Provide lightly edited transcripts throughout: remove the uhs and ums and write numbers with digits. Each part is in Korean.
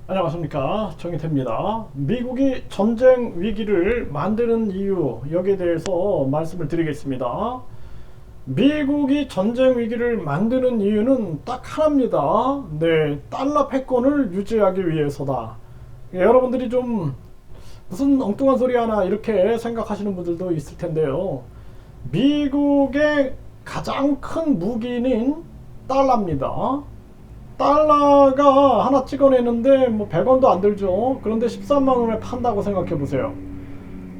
안녕하십니까, 정의태입니다. 미국이 전쟁 위기를 만드는 이유, 여기에 대해서 말씀을 드리겠습니다. 미국이 전쟁 위기를 만드는 이유는 딱 하나입니다. 네, 달러 패권을 유지하기 위해서다. 여러분들이 좀 무슨 엉뚱한 소리 하나 이렇게 생각하시는 분들도 있을 텐데요. 미국의 가장 큰 무기는 달러입니다. 달러가 하나 찍어내는데 뭐 100원도 안 들죠. 그런데 13만 원에 판다고 생각해 보세요.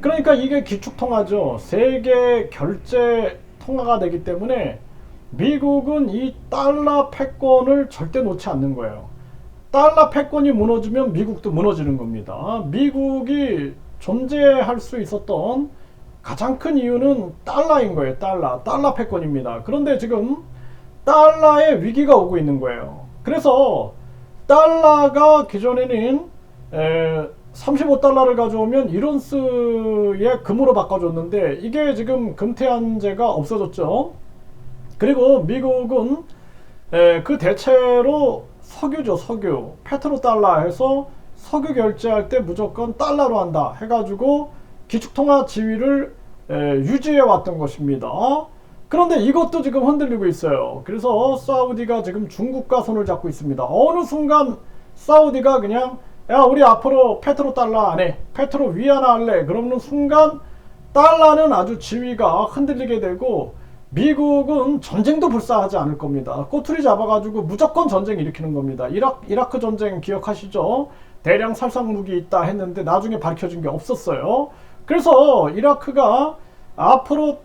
그러니까 이게 기축통화죠. 세계 결제 통화가 되기 때문에 미국은 이 달러 패권을 절대 놓지 않는 거예요. 달러 패권이 무너지면 미국도 무너지는 겁니다. 미국이 존재할 수 있었던 가장 큰 이유는 달러인 거예요. 달러 패권입니다. 그런데 지금 달러의 위기가 오고 있는 거예요. 그래서 달러가 기존에는 35달러를 가져오면 1온스의 금으로 바꿔줬는데 이게 지금 금태한제가 없어졌죠. 그리고 미국은 그 대체로 석유죠. 석유 페트로달러 해서 석유 결제할 때 무조건 달러로 한다 해가지고 기축통화 지위를 유지해 왔던 것입니다. 그런데 이것도 지금 흔들리고 있어요. 그래서 사우디가 지금 중국과 손을 잡고 있습니다. 어느 순간 사우디가 그냥 야, 우리 앞으로 페트로 달러 안 해, 페트로 위안화 할래, 그러는 순간 달러는 아주 지위가 흔들리게 되고 미국은 전쟁도 불사하지 않을 겁니다. 꼬투리 잡아가지고 무조건 전쟁 일으키는 겁니다. 이라크 전쟁 기억하시죠? 대량 살상 무기 있다 했는데 나중에 밝혀진 게 없었어요. 그래서 이라크가 앞으로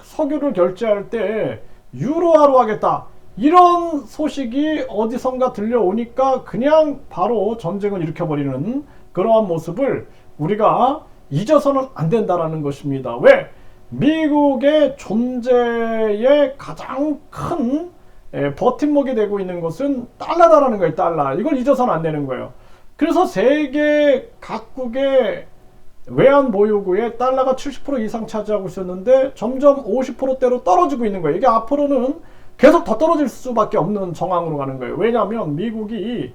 석유를 결제할 때 유로화로 하겠다, 이런 소식이 어디선가 들려오니까 그냥 바로 전쟁을 일으켜버리는 그러한 모습을 우리가 잊어서는 안 된다라는 것입니다. 왜? 미국의 존재의 가장 큰 버팀목이 되고 있는 것은 달러다라는 거예요. 달러. 이걸 잊어서는 안 되는 거예요. 그래서 세계 각국의 외환 보유고에 달러가 70% 이상 차지하고 있었는데 점점 50%대로 떨어지고 있는 거예요. 이게 앞으로는 계속 더 떨어질 수밖에 없는 정황으로 가는 거예요. 왜냐하면 미국이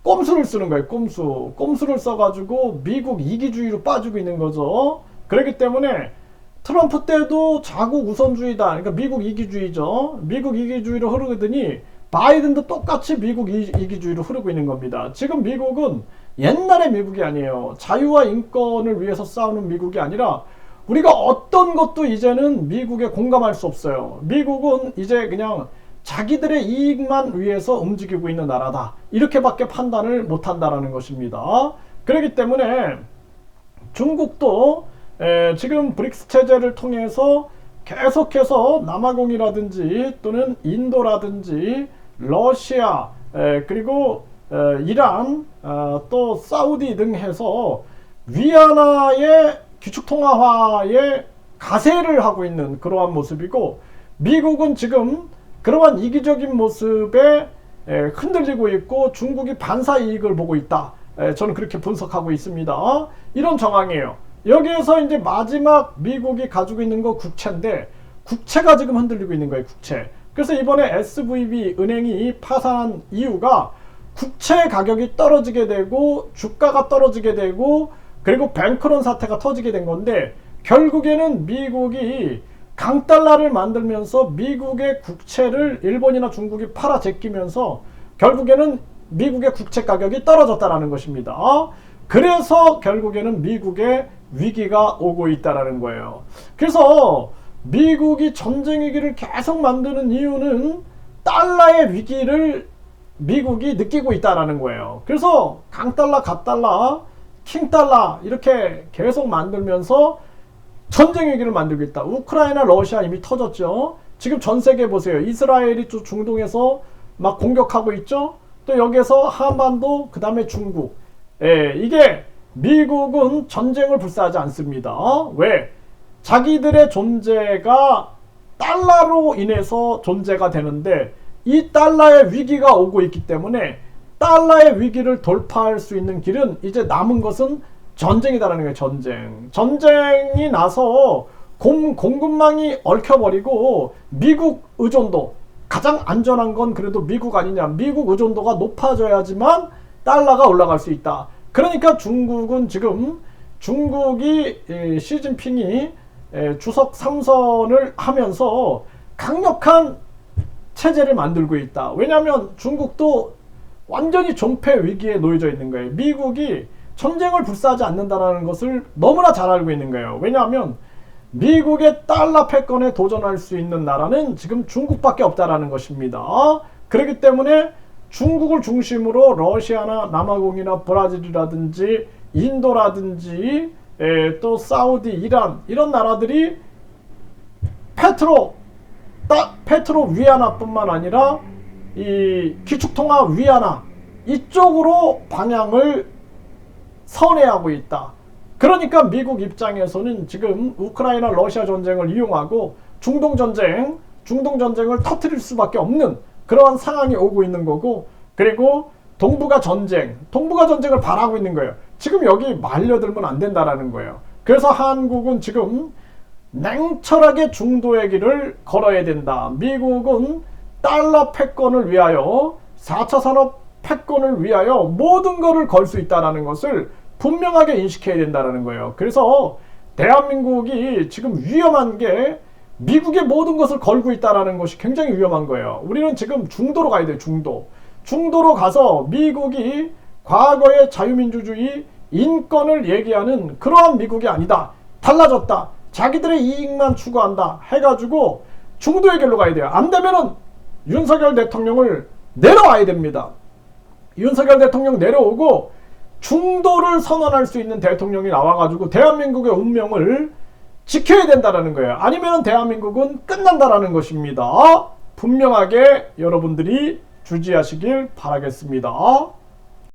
꼼수를 쓰는 거예요. 꼼수를 써가지고 미국 이기주의로 빠지고 있는 거죠. 그렇기 때문에 트럼프 때도 자국 우선주의다, 그러니까 미국 이기주의죠. 미국 이기주의로 흐르더니 바이든도 똑같이 미국 이기주의로 흐르고 있는 겁니다. 지금 미국은 옛날의 미국이 아니에요. 자유와 인권을 위해서 싸우는 미국이 아니라 우리가 어떤 것도 이제는 미국에 공감할 수 없어요. 미국은 이제 그냥 자기들의 이익만 위해서 움직이고 있는 나라다, 이렇게밖에 판단을 못한다라는 것입니다. 그렇기 때문에 중국도 지금 브릭스 체제를 통해서 계속해서 남아공이라든지 또는 인도라든지 러시아, 그리고 이란, 또 사우디 등 해서 위안화의 기축통화화에 가세를 하고 있는 그러한 모습이고, 미국은 지금 그러한 이기적인 모습에 흔들리고 있고 중국이 반사 이익을 보고 있다, 저는 그렇게 분석하고 있습니다. 이런 정황이에요. 여기에서 이제 마지막 미국이 가지고 있는 거 국채인데, 국채가 지금 흔들리고 있는 거예요. 국채. 그래서 이번에 SVB 은행이 파산한 이유가 국채 가격이 떨어지게 되고 주가가 떨어지게 되고 그리고 뱅크런 사태가 터지게 된 건데, 결국에는 미국이 강달러를 만들면서 미국의 국채를 일본이나 중국이 팔아 제끼면서 결국에는 미국의 국채 가격이 떨어졌다는 것입니다. 그래서 결국에는 미국의 위기가 오고 있다는 거예요. 그래서 미국이 전쟁 위기를 계속 만드는 이유는 달러의 위기를 미국이 느끼고 있다는 거예요. 그래서 강달러, 갓달러, 킹달러 이렇게 계속 만들면서 전쟁 위기를 만들고 있다. 우크라이나, 러시아 이미 터졌죠. 지금 전 세계 보세요. 이스라엘이 또 중동에서 막 공격하고 있죠. 또 여기에서 한반도, 그 다음에 중국. 이게 미국은 전쟁을 불사하지 않습니다. 왜? 자기들의 존재가 달러로 인해서 존재가 되는데 이 달러의 위기가 오고 있기 때문에 달러의 위기를 돌파할 수 있는 길은 이제 남은 것은 전쟁이다라는 거예요. 전쟁이 나서 공급망이 얽혀버리고 미국 의존도, 가장 안전한 건 그래도 미국 아니냐, 미국 의존도가 높아져야지만 달러가 올라갈 수 있다. 그러니까 중국은 지금 중국이 시진핑이 주석 3선을 하면서 강력한 체제를 만들고 있다. 왜냐하면 중국도 완전히 존폐 위기에 놓여져 있는 거예요. 미국이 전쟁을 불사하지 않는다는 것을 너무나 잘 알고 있는 거예요. 왜냐하면 미국의 달러 패권에 도전할 수 있는 나라는 지금 중국밖에 없다라는 것입니다. 그렇기 때문에 중국을 중심으로 러시아나 남아공이나 브라질이라든지 인도라든지 또 사우디, 이란 이런 나라들이 페트로 위안화뿐만 아니라 이 기축통화 위안화 이쪽으로 방향을 선회하고 있다. 그러니까 미국 입장에서는 지금 우크라이나 러시아 전쟁을 이용하고 중동 전쟁을 터뜨릴 수밖에 없는 그러한 상황이 오고 있는 거고, 그리고 동북아 전쟁을 바라고 있는 거예요. 지금 여기 말려들면 안 된다라는 거예요. 그래서 한국은 지금 냉철하게 중도의 길을 걸어야 된다. 미국은 달러 패권을 위하여 4차 산업 패권을 위하여 모든 것을 걸 수 있다는 것을 분명하게 인식해야 된다는 거예요. 그래서 대한민국이 지금 위험한 게 미국의 모든 것을 걸고 있다는 것이 굉장히 위험한 거예요. 우리는 지금 중도로 가야 돼요. 중도로 가서 미국이 과거의 자유민주주의, 인권을 얘기하는 그러한 미국이 아니다. 달라졌다. 자기들의 이익만 추구한다. 해가지고 중도의 길로 가야 돼요. 안 되면은 윤석열 대통령을 내려와야 됩니다. 윤석열 대통령 내려오고 중도를 선언할 수 있는 대통령이 나와가지고 대한민국의 운명을 지켜야 된다는 거예요. 아니면 대한민국은 끝난다라는 것입니다. 분명하게 여러분들이 주지하시길 바라겠습니다.